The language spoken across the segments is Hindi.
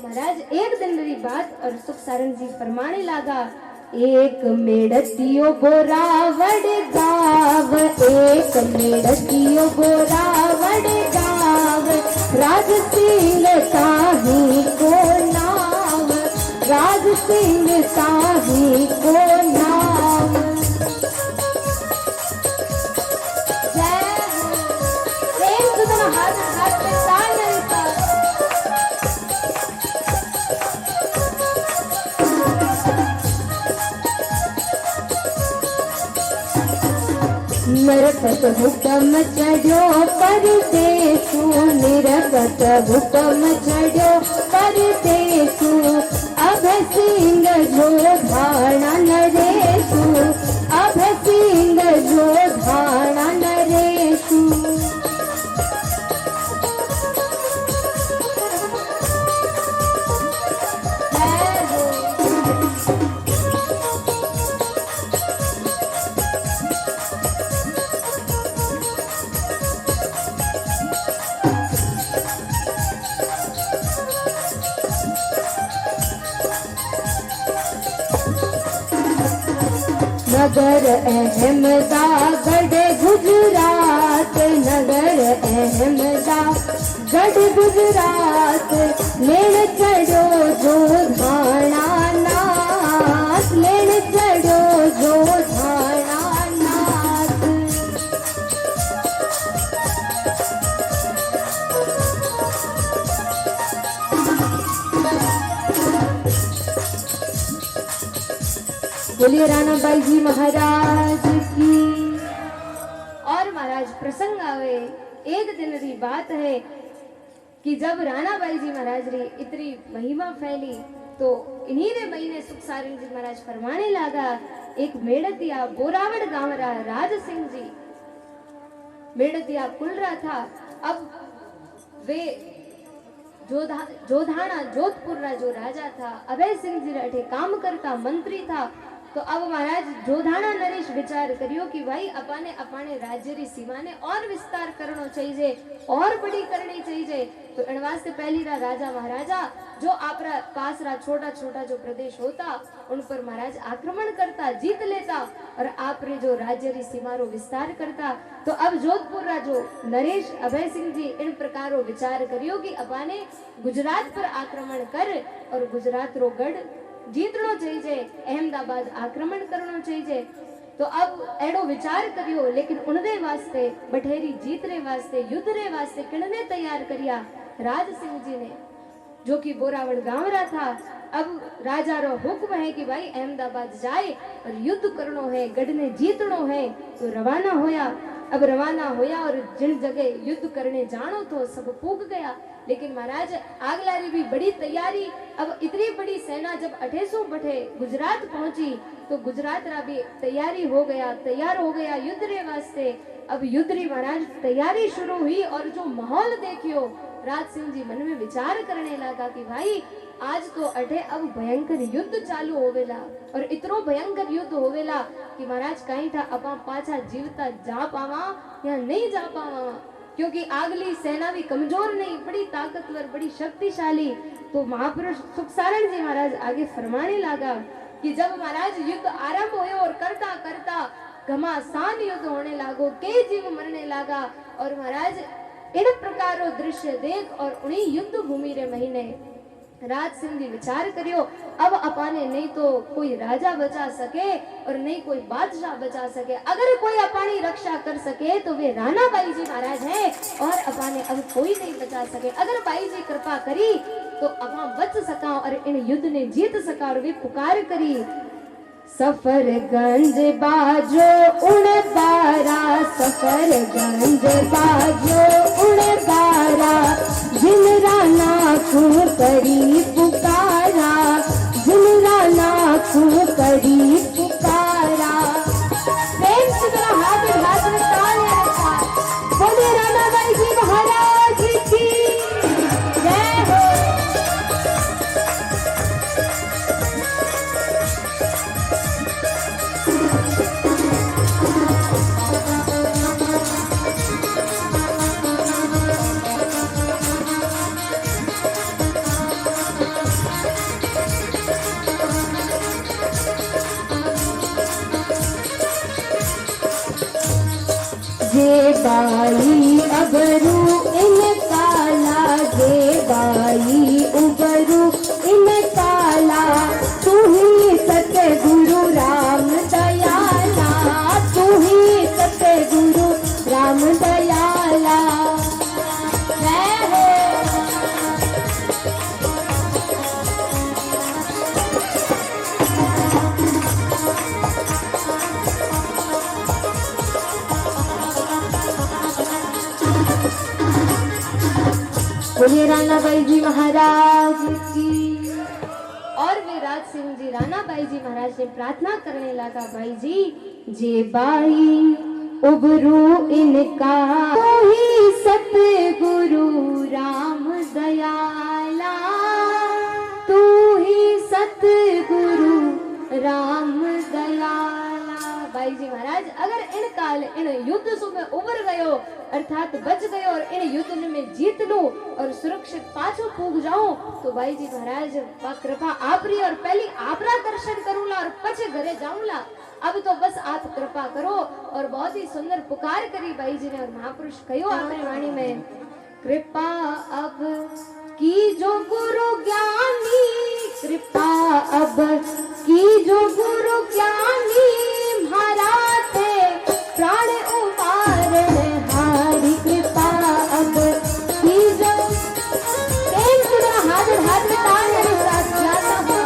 तो महाराज एक दिन मेरी बात और सुख सारंग जी फरमाने लगा, एक मेड़तियो बोरावड़ गाव, एक मेड़तियो बोरावड़ गाव, राज सिंह साही को नाम, राज सिंह साही को नाम। जय प्रेम से दोनों हाथ हाथ में ताल मिलता। निरपत हुक्म चढ़ो परदेसु, निरपत हुक्म चढ़ो परदेसु, अभय सिंह जो धाणा नरेशु, अभय सिंह जो धाणा नरेशु। नगर अहमदागढ़ गुजरात, नगर अहमदागढ़ गुजरात, लेन चढ़ो जो धाणा नाथ, लेन चढ़ो जो धाणा नाथ। बोलिए राणाबाई जी महाराज की। और महाराज प्रसंग आवे, एक दिन री बात है कि जब राणाबाई जी महाराज री इतनी महिमा फैली तो इन्हीं रे महीने सुख सारंग जी महाराज फरमाने लगा, एक मेड़तिया बोरावड़ गांव रा राज सिंह जी, मेड़तिया कुलरा था। अब वे जोधाना जोधपुर रा जो राजा था, अभय सिंह जी अठे काम करता मंत्री था। तो अब महाराज जोधाना नरेश विचार करियो कि भाई अपाने अपाने राज्य री सीमा ने और विस्तार करनो चाहिए, और बड़ी करनी चाहिए। तो इन वास्ते पहली रा राजा महाराजा जो आपरा पास रा छोटा छोटा जो प्रदेश होता उन पर महाराज आक्रमण करता, जीत लेता और आप रे जो राज्य री सीमा रो विस्तार करता। तो अब जोधपुर रा जो नरेश अभय सिंह जी इन प्रकारो विचार करियो कि अपाने गुजरात पर आक्रमण कर और गुजरात रो गढ़ जीतनो चाहिए, अहमदाबाद आक्रमण करनो चाहिए। तो अब एडो विचार करियो, लेकिन उनदे वास्ते बठेरी जीतने वास्ते युद्ध रे वास्ते किणने तैयार करिया राज सिंह जी ने, जो कि बोरावड़ गांव रा था। अब राजा रो हुक्म है कि भाई अहमदाबाद जाए और युद्ध करनो है, गढ़ ने जीतनो है। तो रवाना होया। अब रवाना होया और जिन जगह युद्ध करने जानो तो सब पूग गया। लेकिन महाराज आगलारी भी बड़ी तैयारी। अब इतनी बड़ी सेना जब 800 बठे गुजरात पहुंची तो गुजरात रा भी तैयारी हो गया, तैयार हो गया युद्ध रे वास्ते। अब युद्ध री महाराज तैयारी शुरू हुई और जो माहौल देखियो राज सिंह जी मन में विचार करने लगा कि भाई आज तो अठे अब भयंकर युद्ध चालू होवेला और इतनो भयंकर युद्ध होवेला कि महाराज कहीं था अपा पाछा जीवता जा पावा या नहीं जा पावा, क्योंकि आगली सेना भी कमजोर नहीं, बड़ी ताकतवर, बड़ी शक्तिशाली। तो महापुरुष सुख सारंग जी महाराज आगे फरमाने लगा कि जब महाराज युद्ध आरंभ हुए और करता करता घमासान युद्ध होने लागो, कई जीव मरने लगा। और महाराज इन प्रकारो दृश्य देख और उन्हीं युद्ध भूमि रे महीने राज सिंह जी विचार करियो, अब अपाने नहीं तो कोई राजा बचा सके और नहीं कोई बादशाह बचा सके। अगर कोई अपानी रक्षा कर सके तो वे राणाबाई जी महाराज हैं और अपाने अब कोई नहीं बचा सके। अगर बाई जी कृपा करी तो अपा बच सका और इन युद्ध ने जीत सका। और वे पुकार करी, सफरगंज बाजो उड़ बारा, सफरगंज बाजो उड़ बारा, जिन राना को करी पुकारा, जिन राना को करी पुकारा। प्रेम से जरा हाथ में तालियां रखा, बोले राणाबाई जी महाराज की जय हो। जे बाई अबरू इन काला, जे बाई उबरू इन काला, तू ही सतगुरु राम दयाला, तू ही सतगुरु राम दयाला। बोलिए रानाबाई जी महाराज की। और वे राज सिंह जी रानाबाई जी महाराज ने प्रार्थना करने लगा, भाई जी जे बाई उबरू इनका, तू ही सतगुरु राम दयाला, तू ही सतगुरु राम दयाला। भाई जी महाराज अगर इन काल इन युद्ध से मैं उबर गयो अर्थात बच गयो और इन युद्ध में जीत लूं और सुरक्षित पाछो पूग जाऊं तो भाई जी महाराज वा कृपा आपरी और पहली आपरा दर्शन करूंगा और पछे घरे जाऊंगा। अब तो बस आप कृपा करो। और बहुत ही सुंदर पुकार करी भाई जी ने और महापुरुष कहो आपरी वाणी में, कृपा अब की जो गुरु ज्ञानी, कृपा अब की जो गुरु ज्ञानी, महाराते प्राण उबारण हारी, कृपा अब की जो हाथ हाथ में ताल मेरे साथ जाता हूँ।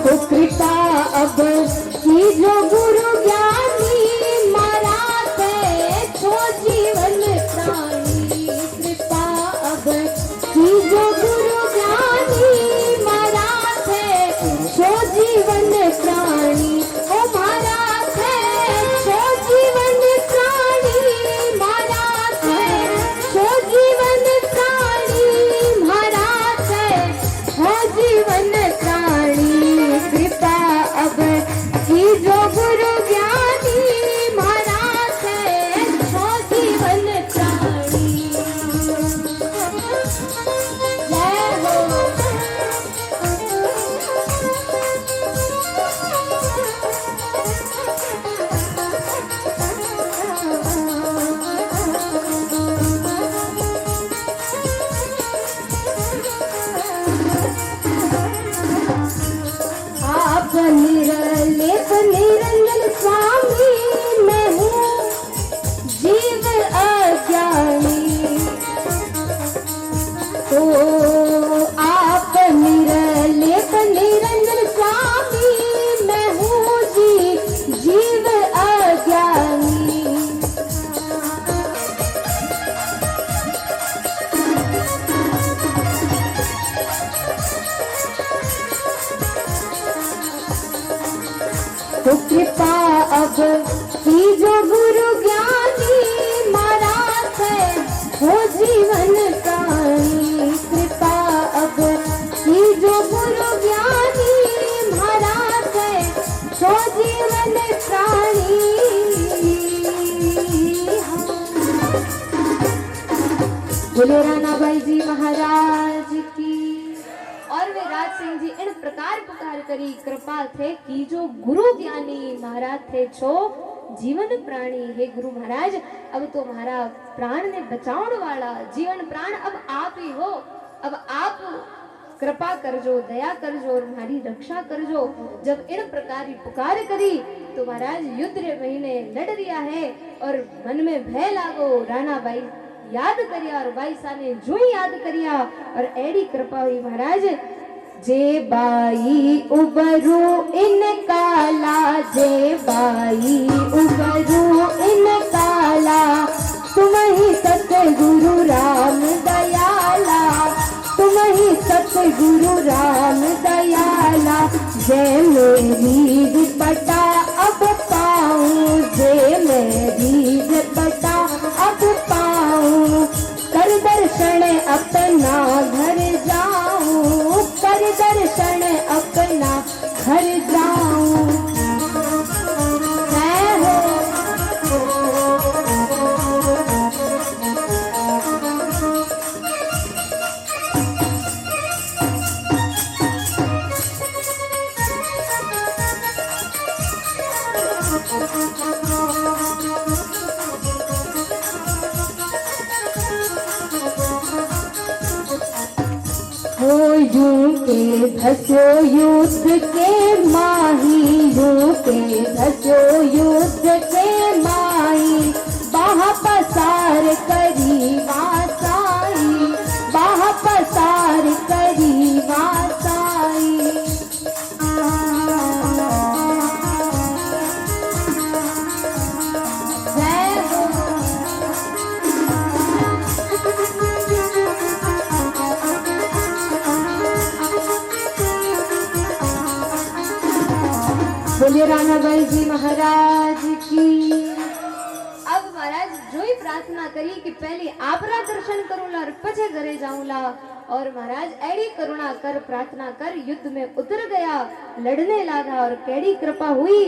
तो कृपा अब की जो गुरु ज्ञानी, मराते छो जीवन प्राणी, कृपा अब की जो गुरु ज्ञानी, मराते छो जीवन प्राणी, ओ मराते छो जीवन प्राणी, मराते छो जीवन प्राणी, मराते छो जीवन प्राणी, कृपा अब की जो गुरु ज्ञानी, मराते छो जीवन प्राणी। जय हो। आप निरलेप निरंजन स्वामी, मैं हूँ जीव अज्ञानी, तो आप निरलेप निरंजन स्वामी, मैं हूँ जीव अज्ञानी। तो कृपा अब की जो गुरु ज्ञानी, मराते हो जीवन प्राणी, कृपा अब की जो गुरु ज्ञानी, मराते हो जीवन प्राणी। बोले रानाबाई जी महाराज की। और वे राज सिंह जी इन प्रकार पुकार करी, कृपा थे की जो गुरु ज्ञानी, महाराज थे छो जीवन प्राणी। हे गुरु महाराज अब तो हमारा प्राण ने बचाउण वाला जीवन प्राण अब आप ही हो। अब आप कृपा करजो, दया करजो और हमारी रक्षा करजो। जब इन प्रकार की पुकार करी तो महाराज युद्ध रे महीने लड़ रिया है और मन में भय लागो। रानाबाई याद करिया और बाई साने जुई याद करिया और एडी कृपा हुई महाराज। जे बाई उबरू इन काला, जे बाई उबरू इन काला, तुम ही सतगुरु राम दयाला, तुम ही सतगुरु राम दयाला। जय मेरी विपटा अब पाऊं, जय मेरी विपटा अब पाऊं, कर दर्शन अपना घर जाऊं, कर दर्शन अपना घर जाऊं। जय हो। हो यूं के धसो युद्ध के माही, यूं के धसो युद्ध के माही, बाह पसार करी वासाई, बाह पसार करी वासाई। बोलिए रानाबाई जी महाराज की। अब महाराज जो ही प्रार्थना करी कि पहले आपरा दर्शन करूंला और पछे घरे जाऊंला, और महाराज एड़ी करुणा कर प्रार्थना कर युद्ध में उतर गया, लड़ने लगा और केड़ी कृपा हुई।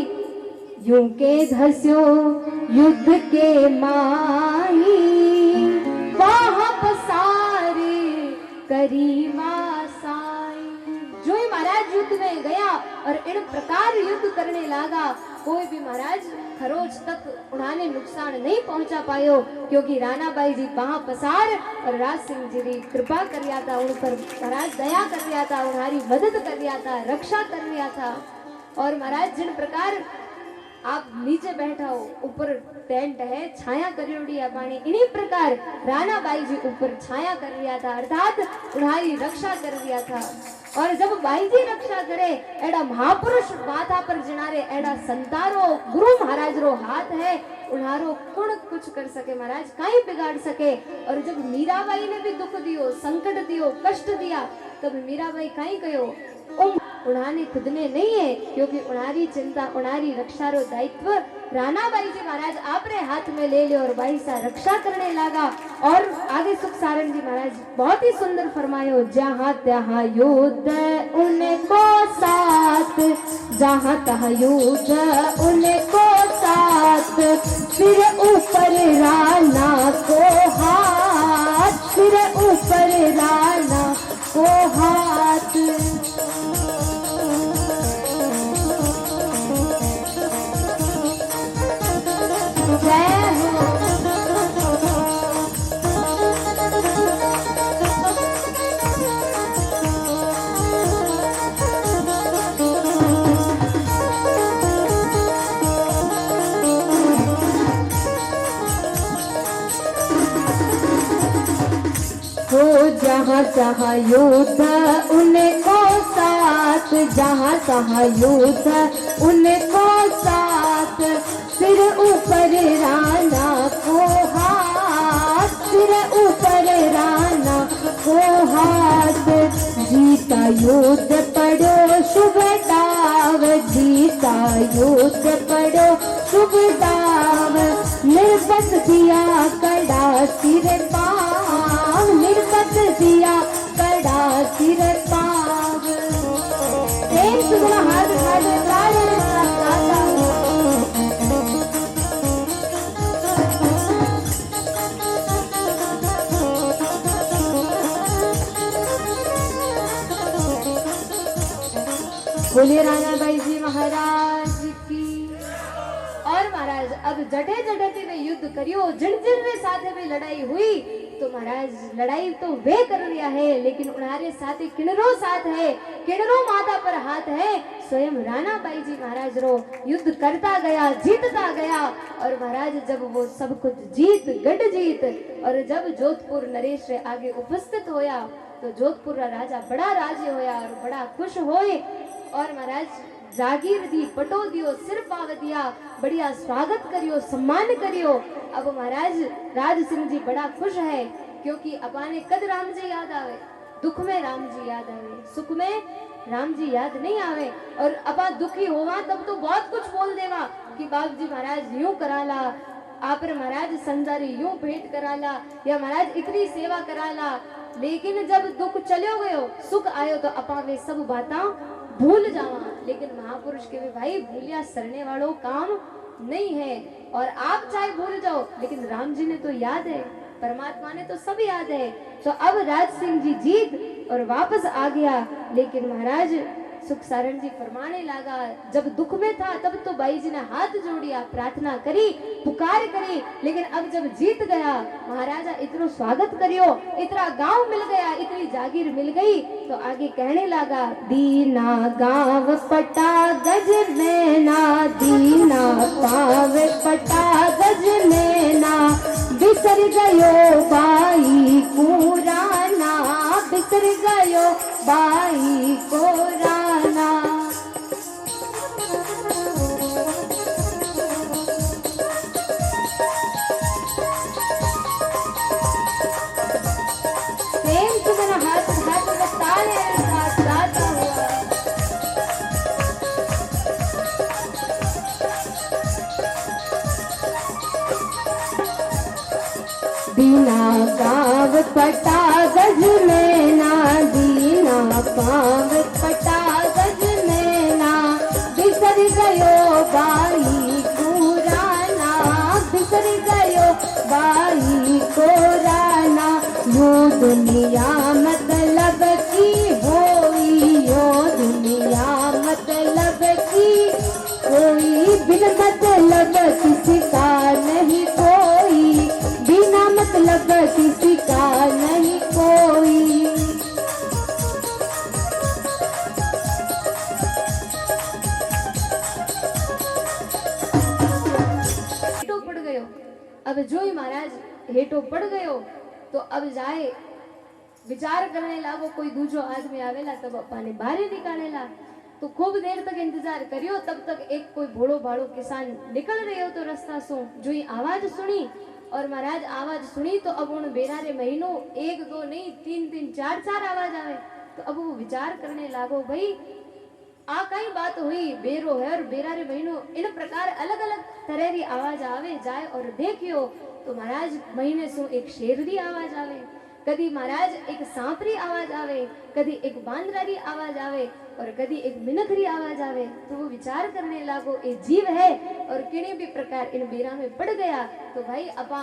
यूं के धस्यो युद्ध के माही, बाह पसारे करी वासाई। जो ही महाराज युद्ध में गया और इन प्रकार युद्ध करने लगा, कोई भी महाराज खरोच तक उन्होंने नुकसान नहीं पहुंचा पायो, क्योंकि रानाबाई जी बाह पसार और राज सिंह जी की कृपा कर रिया था, उन पर महाराज दया कर रिया था, उन्हारी मदद कर रिया था, रक्षा कर रिया था। और महाराज जिन प्रकार आप नीचे बैठा हो, ऊपर टेंट है, छाया करियोड़ी है पानी, इन्हीं प्रकार रानाबाई जी ऊपर छाया कर रिया था, अर्थात उन्हारी रक्षा कर रिया था। और जब बाई जी रक्षा करे, एड़ा महापुरुष माथा पर जिनारे, एड़ा संतारो गुरु महाराज रो हाथ है, उन्हारो कौन कुछ कर सके महाराज, काई बिगाड़ सके। और जब मीराबाई ने भी दुख दियो, संकट दियो, कष्ट दिया, तब मीराबाई काई कयो, उन्हाने खुद ने नहीं है, क्योंकि उन्हारी चिंता, उन्हारी रक्षा रो दायित्व रानाबाई जी महाराज आपरे हाथ में ले ले और बाई सा रक्षा करने लगा। और आगे सुख सारण जी महाराज बहुत ही सुंदर फरमायो, जहाँ तहाँ युद्ध उनको साथ, जहाँ तहाँ युद्ध उनको साथ, सिर ऊपर राना को हाथ, सिर ऊपर राना को हाथ। जहाँ तहाँ युद्ध उनको साथ, जहाँ तहाँ युद्ध उनको साथ, सिर ऊपर राना को हाथ, सिर ऊपर राना को हाथ। जीता युद्ध पढ़ो शुभ दाव, जीता युद्ध पढ़ो शुभ दाव, निर्बत दिया कड़ा सिर पाव, निर्बत दिया कड़ा सिर पाव। एक सुना हाथ खाले लाले लाला, बोलिए रानाबाई जी महाराज की। और महाराज अब जटे जटे ने युद्ध करियो, जिन जिन रे साथे भी लड़ाई हुई, तो महाराज लड़ाई तो वे कर रिया है, लेकिन उन्हारे साथ किन्नरो साथ है, किन्नरो माता पर हाथ है। स्वयं रानाबाई जी महाराज रो युद्ध करता गया, जीतता गया। और महाराज जब वो सब कुछ जीत गढ़ जीत, और जब जोधपुर नरेश रे आगे उपस्थित होया, तो जोधपुर रा राजा बड़ा राजी होया और बड़ा खुश होए। और महाराज जागीर दी, पटो दियो, सिर पाव दिया, बढ़िया स्वागत करियो, सम्मान करियो। अब महाराज राज सिंह जी बड़ा खुश है, क्योंकि अपाने कद राम जी याद आवे, दुख में राम जी याद आवे, सुख में राम जी याद नहीं आवे। और अपा दुखी होवा तब तो बहुत कुछ बोल देवा कि बाप जी महाराज यूं कराला, आप महाराज संजारी यूं भेंट कराला, या महाराज इतनी सेवा कराला। लेकिन जब दुख चलो गयो, सुख आयो, तो अपा वे सब बातें भूल जावा। लेकिन महापुरुष के भी भाई भूलिया सरने वालों काम नहीं है। और आप चाहे भूल जाओ, लेकिन राम जी ने तो याद है, परमात्मा ने तो सब याद है। तो अब राज सिंह जी जीत और वापस आ गया। लेकिन महाराज सुख सारण जी फरमाने लगा, जब दुख में था तब तो बाई जी ने हाथ जोड़िया, प्रार्थना करी, पुकार करी, लेकिन अब जब जीत गया महाराजा इतना स्वागत करियो, इतना गांव मिल गया, इतनी जागीर मिल गई, तो आगे कहने लगा, दीना गांव पटा गज नैना, दीना गांव पटा गज नैना, बिसर गयो बाई पुराना, बिसर गयो बाई पुराना। प्रेम से मेरा हाथ हाथ में ताले साथ साथ हुआ। दीना गाँव पटा गज नैना, दीना गाँव पटा गज नैना, बिसर गयो बाई पुराना, बिसर गयो बाई पुराना। यो दुनिया मतलब की होई, यो दुनिया मतलब की कोई, बिन मतलब किसी का नहीं कोई, बिना मतलब किसी का नहीं कोई। हेठो पड़ गयो, अब जो ही महाराज हेठो पड़ गयो, तो अब जाए विचार करने लागो, कोई दूजो आदमी आवेला तब अपाने बाहर निकालेला। तो खूब देर तक इंतजार करियो, तब तक एक कोई भोड़ो भाड़ो किसान निकल रहे हो तो रास्ता सो, जो ही आवाज सुनी, और महाराज आवाज सुनी तो अब उन बेरारे महीनों एक दो नहीं तीन तीन चार चार आवाज आवे, तो अब वो विचार करने लागो, भाई आ कई बात हुई, बेरो है और बेरारे महीनों इन प्रकार अलग अलग तरह की आवाज आवे जाए, और देखियो तो महाराज महीने सो एक शेर री आवाज आवे, कदी महाराज एक सांप री आवाज आवे, कदी एक बांदरा री आवाज आवे, और कदी एक मिनख री आवाज आवे। तो वो विचार करने लागो, ये जीव है और किसी भी प्रकार इन बेरा में पड़ गया तो भाई अपा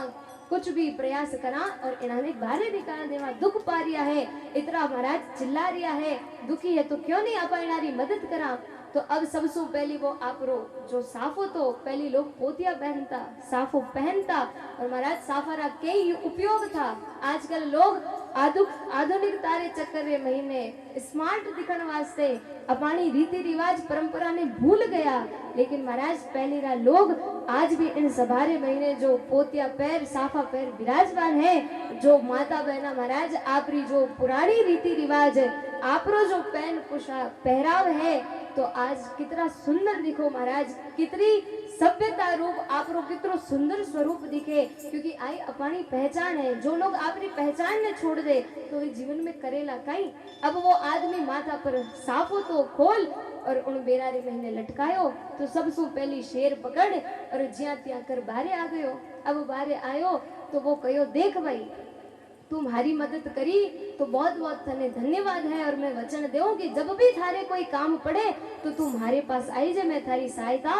कुछ भी प्रयास करा और इन्होंने बाहर निकाल देवा, दुख पा रिया है, इतना महाराज चिल्ला रिया है, दुखी है, तो क्यों नहीं अपा इनारी मदद करा। तो अब सबसे पहली वो आपरो जो साफो, तो पहली लोग पोतिया पहनता, साफो पहनता, और महाराज साफारा कई उपयोग था। आजकल लोग आधुनिक तारे चक्कर रे महीने स्मार्ट दिखने वास्ते अपनी रीति रिवाज परंपरा ने भूल गया, लेकिन महाराज पहले रा लोग आज भी इन सभारे महीने जो पोतिया पैर साफा पैर विराजमान है, जो माता बहना महाराज आपरी जो पुरानी रीति रिवाज है, आपरो जो पहन पोशाक पहराव है, तो आज कितना सुंदर दिखो महाराज, कितनी सभ्यता रूप आपरो कितनो सुंदर स्वरूप दिखे, क्योंकि आई अपनी पहचान है। जो लोग अपनी पहचान ने छोड़ दे तो वे जीवन में करेला कहीं। अब वो आदमी माथा पर साफो तो खोल और उन बेरारे महीने लटकायो, तो सबसे पहली शेर पकड़ और ज्या त्या कर बाहर आ गयो। अब बाहर आयो तो वो कहो, देख भाई तुम्हारी मदद करी तो बहुत बहुत तने धन्यवाद है, और मैं वचन देऊं कि जब भी थारे कोई काम पड़े तो तुम्हारे पास आई जे, मैं थारी सहायता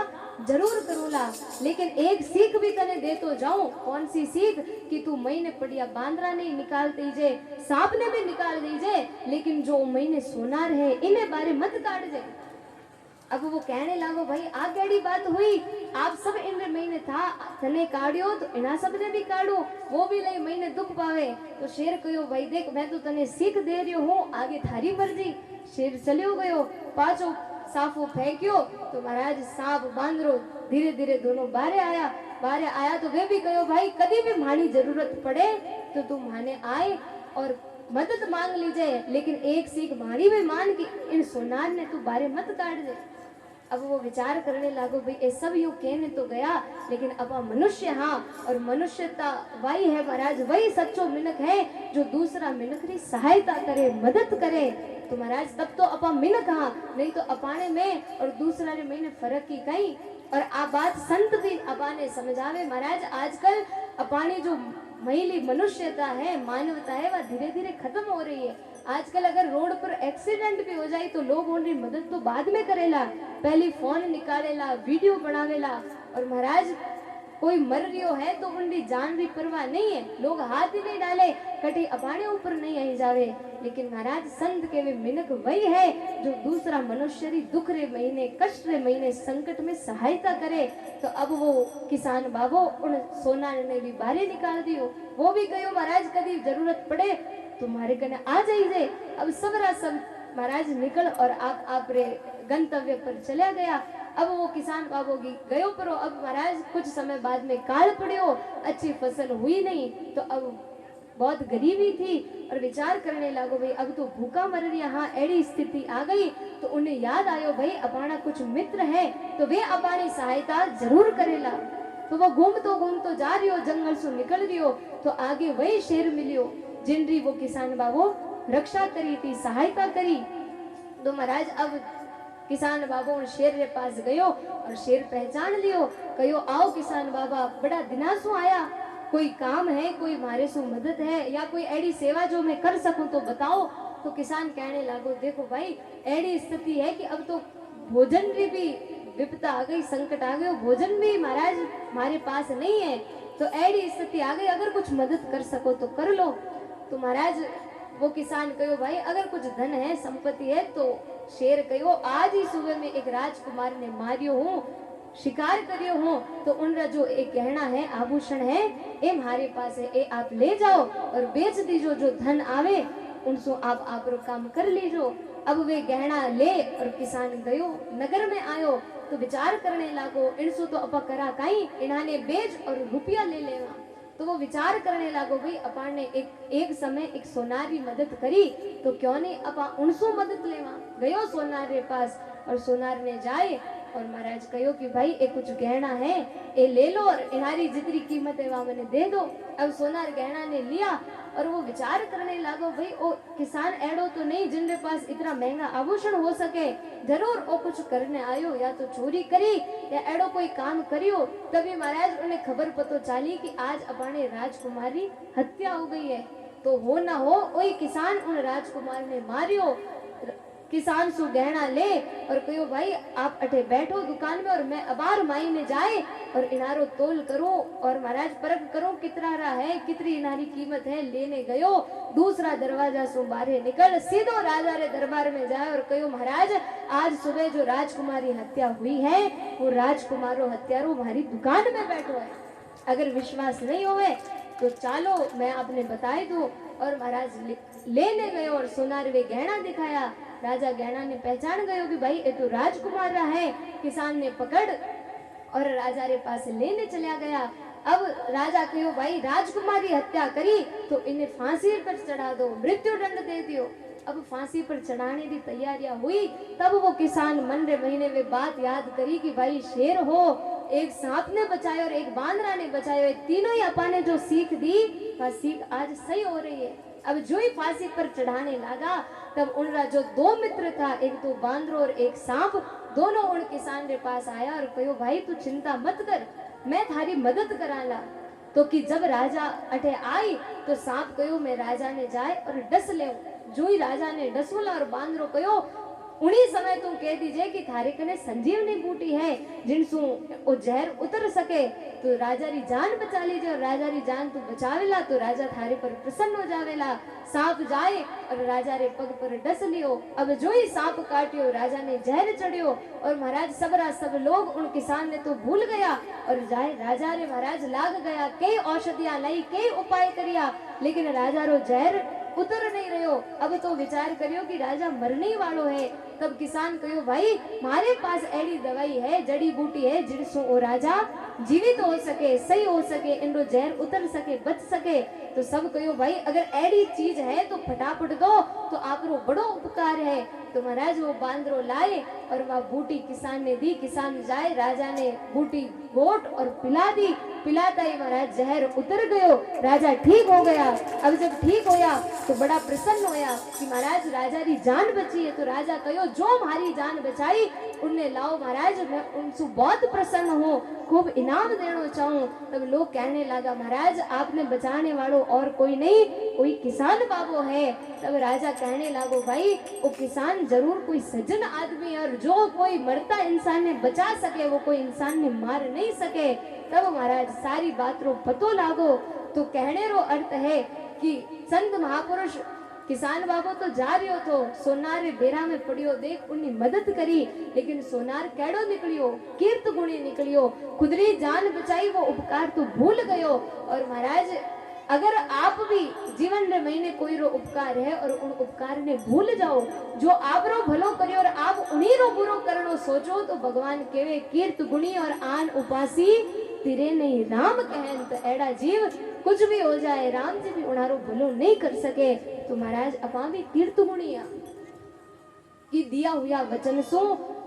जरूर करूंगा। लेकिन एक सीख भी तने दे तो जाऊं। कौन सी सीख? कि तू महीने पड़िया बांद्रा नहीं निकाल दीजे, सांप ने भी निकाल दीजे, लेकिन जो महीने सोनार है इन्हें बारे मत काट दे। अब वो कहने लागो, भाई आ केड़ी बात हुई, आप सब इन महीने था तने काढ़ियो तो इना सब ने भी काढ़ो, वो भी लई महीने दुख पावे। तो शेर कहो, भाई देख मैं तो तने सीख दे रही हूँ, आगे थारी मर्जी। शेर चलियो गयो, पाछो साफो फेंक्यो तो महाराज सांप बांदरो धीरे धीरे दोनों बाहर आया तो वे भी कहो, भाई कभी भी मानी जरूरत पड़े तो तू माने आए और मदद मांग लीजिए, लेकिन एक सीख मारी भी मान की इन सोनार ने तू बारे मत काट दे। अब वो विचार करने लागो, भाई ये सब यूं कहने तो गया, लेकिन अब मनुष्य, हाँ, और मनुष्यता वही है महाराज, वही सच्चो मिनक है जो दूसरा मिनक की सहायता करे, मदद करे। तो महाराज तब तो अपा मिनक, हाँ, नहीं तो अपाने में और दूसरा रे में फर्क की कहीं। और आ बात संत भी अपाने समझावे महाराज, आजकल अपानी जो महिली मनुष्यता है, मानवता है, वह धीरे धीरे खत्म हो रही है। आजकल अगर रोड पर एक्सीडेंट भी हो जाए तो लोग उनकी मदद तो बाद में करेला, पहले फोन निकालेला, वीडियो बनावेला। और महाराज कोई मर रियो है तो उनकी जान री परवाह नहीं है, लोग हाथ ही नहीं डाले, कटी अपाने ऊपर नहीं आई जावे। लेकिन महाराज संत के वे मिनक वही है जो दूसरा मनुष्य री दुख रे महीने, कष्ट रे महीने, संकट में सहायता करे। तो अब वो किसान बाबो उन सोना ने भी बाहर निकाल दियो, वो भी कहो महाराज कभी जरूरत पड़े तुम्हारे कने आ जाइए। अब सबरा सब महाराज निकल और आप रे गंतव्य पर चला गया। अब वो किसान बाबू गयो परो। अब महाराज कुछ समय बाद में काल पड़ो, अच्छी फसल हुई नहीं, तो अब बहुत गरीबी थी और विचार करने लागो भाई अब तो भूखा मर रही, हाँ ऐसी स्थिति आ गई। तो उन्हें याद आयो भाई अपाना कुछ मित्र है तो वे अपानी सहायता जरूर करेला। तो वो घूमतो जा रही जंगल से निकल रही तो आगे वही शेर मिलियो जिनरी वो किसान बाबू रक्षा करी थी, सहायता करी। तो महाराज अब किसान बाबू शेर रे पास गयो और शेर पहचान लियो, कहो आओ किसान बाबा बड़ा दिनासु आया, कोई काम है, कोई मारे सु मदद है या कोई ऐसी सेवा जो मैं कर सकूं तो बताओ। तो किसान कहने लागो देखो भाई ऐसी स्थिति है कि अब तो भोजन की भी विपदा आ गई, संकट आ गयो, भोजन भी महाराज हमारे पास नहीं है, तो ऐसी स्थिति आ गई, अगर कुछ मदद कर सको तो कर लो। तो महाराज वो किसान कहो भाई अगर कुछ धन है, संपत्ति है, तो शेर कहो आज ही सुबह में एक राजकुमार ने मारियो हूँ, शिकार करियो हूँ, तो उनका जो एक गहना है, आभूषण है, ये हमारे पास है, ये आप ले जाओ और बेच दीजो, जो धन आवे उनसो आप काम कर लीजो। अब वे गहना ले और किसान गयो, नगर में आयो तो विचार करने लागो इनसो तो अपा करा काई, इन्हाने बेच और रुपया ले लेवा। तो वो विचार करने लागो भाई अपन ने एक समय एक सोनार की मदद करी तो क्यों नहीं अपा उनसो मदद लेवा। गयो सोनार के पास और सोनार ने जाए और महाराज कहो कि भाई ये कुछ गहना है, ये ले लो और इनारी जितनी कीमत है वह मैंने दे दो। अब सोनार गहना ने लिया और वो विचार करने लागो भाई वो किसान एड़ो तो नहीं जिनके पास इतना महंगा आभूषण हो सके, जरूर वो कुछ करने आयो, या तो चोरी करी या एड़ो कोई काम करियो। तभी महाराज उन्हें खबर पतो चाली कि आज अपने राजकुमारी हत्या हो गई है, तो हो ना हो वही किसान उन राजकुमार ने मारियो। किसान सु गहना ले और कहो भाई आप अठे बैठो दुकान में और मैं अबार माई में जाए और इनारो तोल करूं और महाराज परख करूं कितना रहा है, कितनी इनारी कीमत है। लेने गयो, दूसरा दरवाजा सु बाहर निकल सीधो राजा रे दरबार में जाए और कहो महाराज आज सुबह जो राजकुमारी हत्या हुई है वो राजकुमारो हत्यारो हमारी दुकान में बैठो है। अगर विश्वास नहीं होवे तो चालो मैं आपने बताई दूं। और महाराज लेने गए और सोनार वे गहना दिखाया। राजा गहना ने पहचान गयो कि भाई ये तो राजकुमार रहा है। किसान ने पकड़ और राजा रे पास लेने चला गया। अब राजा कहो भाई राजकुमारी हत्या करी तो इन्हें फांसी पर चढ़ा दो, मृत्यु दंड दे दियो। अब फांसी पर चढ़ाने की तैयारियां हुई, तब वो किसान मन रे महीने में बात याद करी कि भाई शेर हो, एक सांप ने बचाया और एक बांदरा ने बचाया, तीनों ही अपा ने जो सीख दी वह सीख आज सही हो रही है। अब जो ही फांसी पर चढ़ाने लगा तब उनका जो दो मित्र था, एक तो बांदरो और एक सांप, दोनों उन किसान के पास आया और कहो भाई तू चिंता मत कर, मैं थारी मदद कराला। तो कि जब राजा अठे आई तो सांप कहो मैं राजा ने जाए और डस ले। जो ही राजा ने डसोला और बांदरो कहो उन्हीं समय तुम कह दीजिए कि थारे कने संजीवनी बूटी है जिनसु वो जहर उतर सके तो राजा री जान बचा लीजिए, और राजा री जान तू बचावेला तो राजा थारे पर प्रसन्न हो जावेला। सांप जाए और राजा रे पग पर डस लियो। अब जो ही सांप काटियो राजा ने जहर चढ़ियो और महाराज सबरा सब लोग उन किसान ने तो भूल गया और जाए राजा रे महाराज लाग गया। कई औषधियां लाई, कई उपाय करिया, लेकिन राजा रो जहर उतर नहीं रहो। अब तो विचार करियो कि राजा मरने वालो है। तब किसान कहो भाई मारे पास ऐसी दवाई है, जड़ी बूटी है जिनसो वो राजा जीवित हो सके, सही हो सके, इनको जहर उतर सके, बच सके। तो सब कहो भाई अगर ऐसी चीज है तो फटाफट दो तो आपको बड़ो उपकार है। तो महाराज वो बांदरो लाए और वह बूटी किसान ने दी। किसान जाए, राजा ने बूटी गोट और पिला दी। पिलाता ही महाराज जहर उतर गयो, राजा ठीक हो गया। अब जब ठीक होया तो बड़ा प्रसन्न होया कि महाराज राजा री जान बची है। तो राजा कहो जो हमारी जान बचाई उन्हें लाओ महाराज, मैं उनसे बहुत प्रसन्न हूँ, खूब इनाम देना चाहूँ। तब लोग कहने लगा महाराज आपने बचाने वालों और कोई नहीं, कोई किसान बाबू है। तब राजा कहने लागो भाई वो किसान जरूर कोई सज्जन आदमी है, और जो कोई मरता इंसान ने बचा सके वो कोई इंसान ने मार नहीं सके। तब महाराज सारी बात रो पतो लागो। तो कहने रो अर्थ है कि संत महापुरुष किसान बाबू तो जा रही तो सोनार बेरा में पड़ियो, देख उन्हें मदद करी, लेकिन सोनार कैडो निकलियो, कीर्त गुणी निकलियो, खुदरी जान बचाई, वो उपकार तो भूल गयो। और महाराज अगर आप भी जीवन रे महीने कोई रो उपकार है और उन उपकार ने भूल जाओ, जो आप रो भलो करियो और आप उन्हीं रो बुरो करनो सोचो, तो भगवान केवे कीर्त गुणी और आन उपासी तिरे नहीं राम कहन। तो एड़ा जीव कुछ भी हो जाए राम जी भी उनारो भलो नहीं कर सके। तो महाराज अपा भी कीर्त गुणिया कि दिया हुआ वचन सो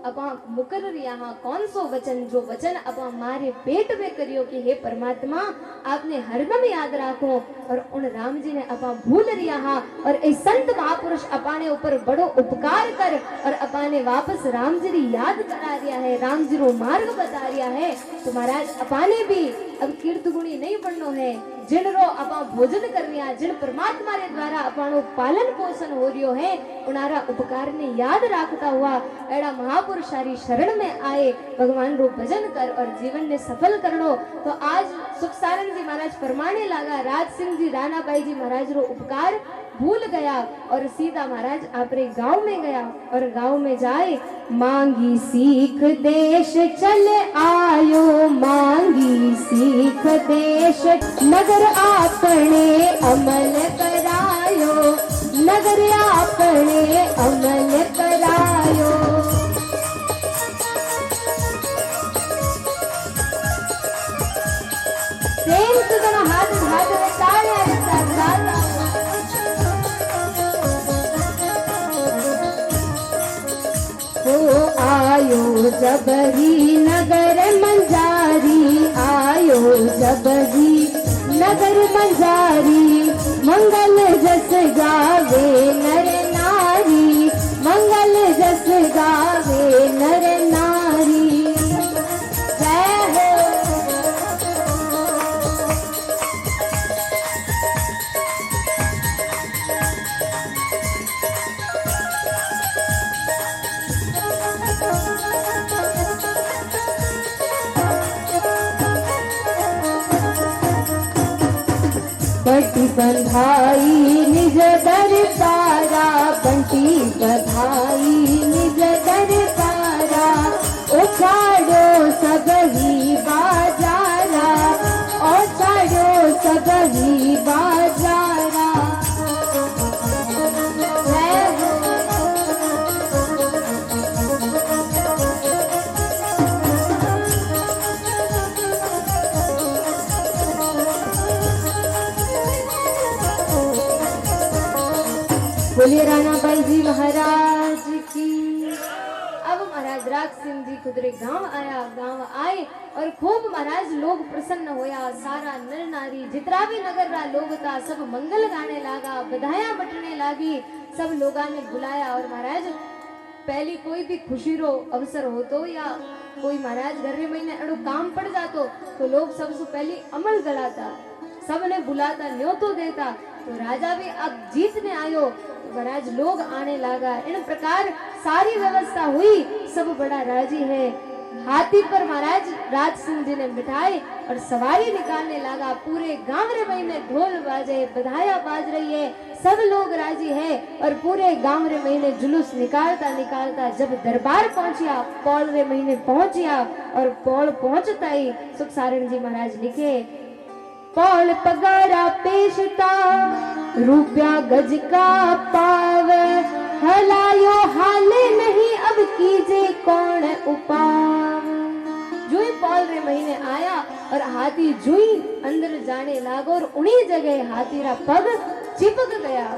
अपा मुकर यहाँ कौन सो वचन, जो वचन अपा मारे पेट में करियो कि हे परमात्मा आपने हरदम याद रखो। और उन राम जी ने अपा भूल रिया और इस संत महापुरुष अपाने ऊपर बड़ो उपकार कर और अपाने वापस राम जी री याद करा रिया है, राम जी रो मार्ग बता रिया है। तो महाराज अपाने भी अब कीर्त गुणी नहीं बननो है, जिन रो अपा भोजन कर रिया, जिन परमात्मा रे द्वारा अपानो पालन पोषण हो रियो है, उनारा उपकार ने याद रखता हुआ एड़ा महापुरुषारी शरण में आए, भगवान रो भजन कर और जीवन ने सफल करनो। तो आज सुख सारण जी महाराज फरमाने लगा, राज सिंह जी रानाबाई जी महाराज रो उपकार भूल गया और सीधा महाराज आपरे गांव में गया। और गांव में जाए मांगी सीख देश चले आयो, मांगी सीख देश नगर आपने अमल करायो, नगर आपने अमल करायो। प्रेम से दोनों हाथ हाथ में तालियां के साथ गाना। हो आयो जब ही नगर मंजारी, आयो जब ही नगर मंजारी, मंगल जस गावे नर नारी, मंगल जस गावे नर नारी। जय हो बंटी बंधाई निज दर तारा, बंटी बंधाई निज दर तारा, ओ छाड़ो सब ही बाजारा, ओ छाड़ो सब ही बाजारा। बोलिए रानाबाई जी महाराज की। अब महाराज राज सिंह जी खुदरे गांव आया, गांव आए और खूब महाराज लोग प्रसन्न होया, सारा नर नारी जितना भी नगर रा लोग था सब मंगल गाने लगा, बधाइयां बटने लगी, सब लोगा ने बुलाया। और महाराज पहली कोई भी खुशी रो अवसर हो तो या कोई महाराज घर में महीने अड़ो काम पड़ जातो तो लोग सबसे पहले अमल गलाता, सबने बुलाता, न्योतो देता। तो राजा भी अब जीतने आयो, तो महाराज लोग आने लगा। इन प्रकार सारी व्यवस्था हुई, सब बड़ा राजी है। हाथी पर महाराज राज सिंह जी ने बिठाए और सवारी निकालने लगा। पूरे गांव रे महीने ढोल बाजे, बधाइयां बाज रही है, सब लोग राजी है और पूरे गांव रे महीने जुलूस निकालता निकालता जब दरबार पहुंचिया, पौल रे महीने पहुंचिया और पौल पहुंचता ही सुख सारण जी महाराज लिखे, पौल पगारा पेशता रुपया गज का पाव, हलायो हाले नहीं अब कीजे कौन उपाय। जुई पौल रे महीने आया और हाथी जुई अंदर जाने लागो और उन्हीं जगह हाथी रा पग चिपक गया।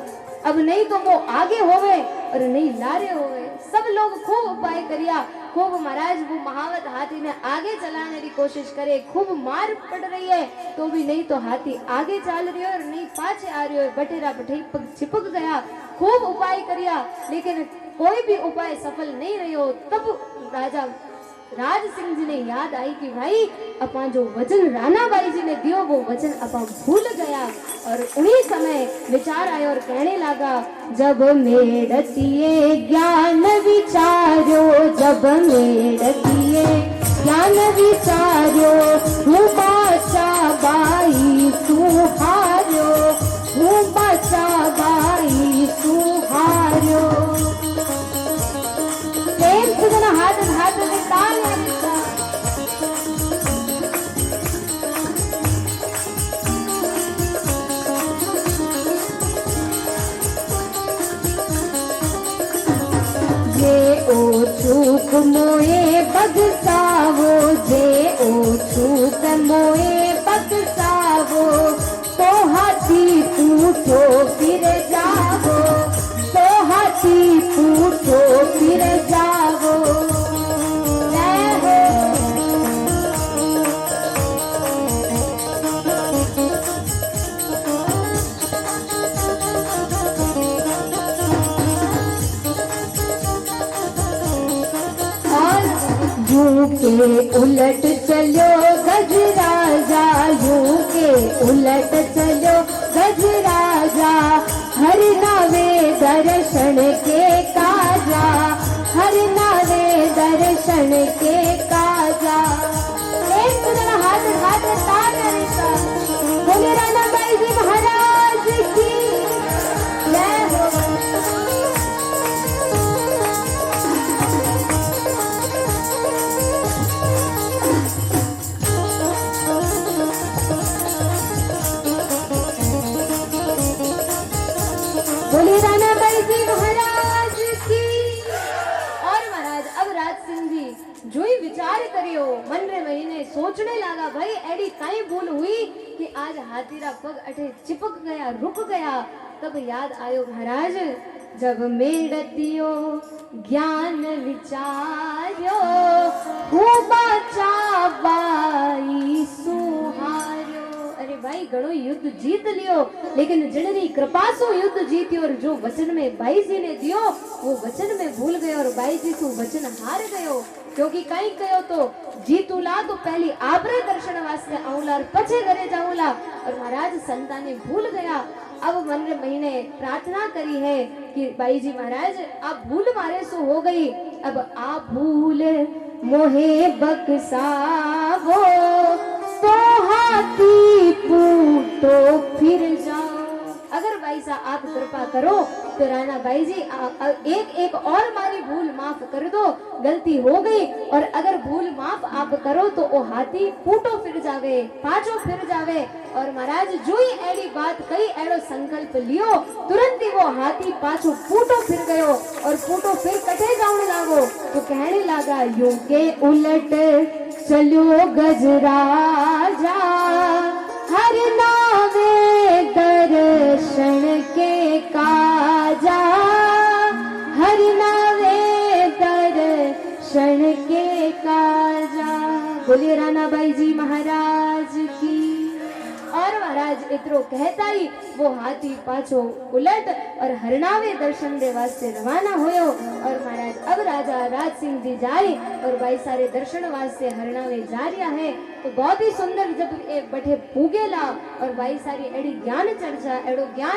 अब नहीं तो वो आगे होवे और नहीं लारे होवे। सब लोग खूब उपाय करिया, खूब महाराज वो महावत हाथी ने आगे चलाने की कोशिश करे, खूब मार पड़ रही है तो भी नहीं तो हाथी आगे चल रही है और नहीं पाछे आ रही है, बटेरा बठई पग चिपक गया। खूब उपाय करिया लेकिन कोई भी उपाय सफल नहीं रही हो। तब राजा राज सिंह जी ने याद आई कि भाई अपन जो वचन राणा बाई जी ने दियो वो वचन अपन भूल गया। और उन्हीं समय विचार आया और कहने लगा, जब मेड़तिए ज्ञान विचारो, जब मेड़तिए ज्ञान विचारो, हूँ बाचा बाई सुहारो, हूँ बाचा बाई सुहारो। प्रेम से जना हाथ हाथ में ताल ओ चूक मोए बगसावो, जे ओ चूक मोए बगसावो, तो हाथी पूछो फिर जावो, तो हाथी पूछो फिर जावो। यूं के उलट चलो गजराजा, यूं के उलट चलो गजराजा, हर नावे दर्शन के काजा, हर नावे दर्शन के काजा। एक जरा हाथ हाथ ताल बोले राणा बाई जी महाराज की जय हो। बोले राणा बाई जी महाराज की। और महाराज अब राज सिंह जी जो ही विचार करियो मन रे महीने सोचने लगा, भाई एडी काई भूल हुई कि आज हाथीरा पग अठे चिपक गया, रुक गया। तब याद आयो महाराज, जब मेड़तियो ज्ञान विचारो, हूँ बाचा बाई सुहारो। अरे भाई घणो युद्ध जीत लियो, लेकिन जिनरी कृपा सु युद्ध जीतियो और जो वचन में बाई जी ने दियो वो वचन में भूल गयो और बाई जी सु वचन हार गयो। क्योंकि कहीं कहो तो जीतूला तो पहली आपरे दर्शन वास्ते आऊला और पछे घरे जाऊला। और महाराज संताने भूल गया। अब मन रे महीने प्रार्थना करी है कि बाई जी महाराज आप भूल मारे सो हो गई, अब आप भूल मोहे बक्सावो, तो हाथी पूटो फिर जाओ। अगर भाई साहब आप कृपा करो तो राणा बाई जी एक एक और मारी भूल माफ कर दो, गलती हो गई। और अगर भूल माफ आप करो तो वो हाथी पूटो फिर जावे, पाछो फिर जावे। और महाराज जो ही एड़ी बात कही, एड़ो संकल्प लियो, तुरंत ही वो हाथी पाछो पूटो फिर गयो। और पूटो फिर कटे जाने लागो तो कहने लगा, यूं के उलट चलो गजराजा, हर नावे दर्शन के काजा, हर नावे दर्शन के काजा। बोलिए राणा बाई जी महाराज की। और महाराज इतरो कहता ही वो हाथी पाछो उलट और हरनावे दर्शन दे वास्ते रवाना होयो। और महाराज अब राजा राज सिंह जी जाए और भाई सारे दर्शन वास्ते हरनावे जा रिया है। तो बहुत ही सुंदर जब ए बठे पूगेला और भाई सारी एड़ी ज्ञान चर्चा एड़ो ज्ञान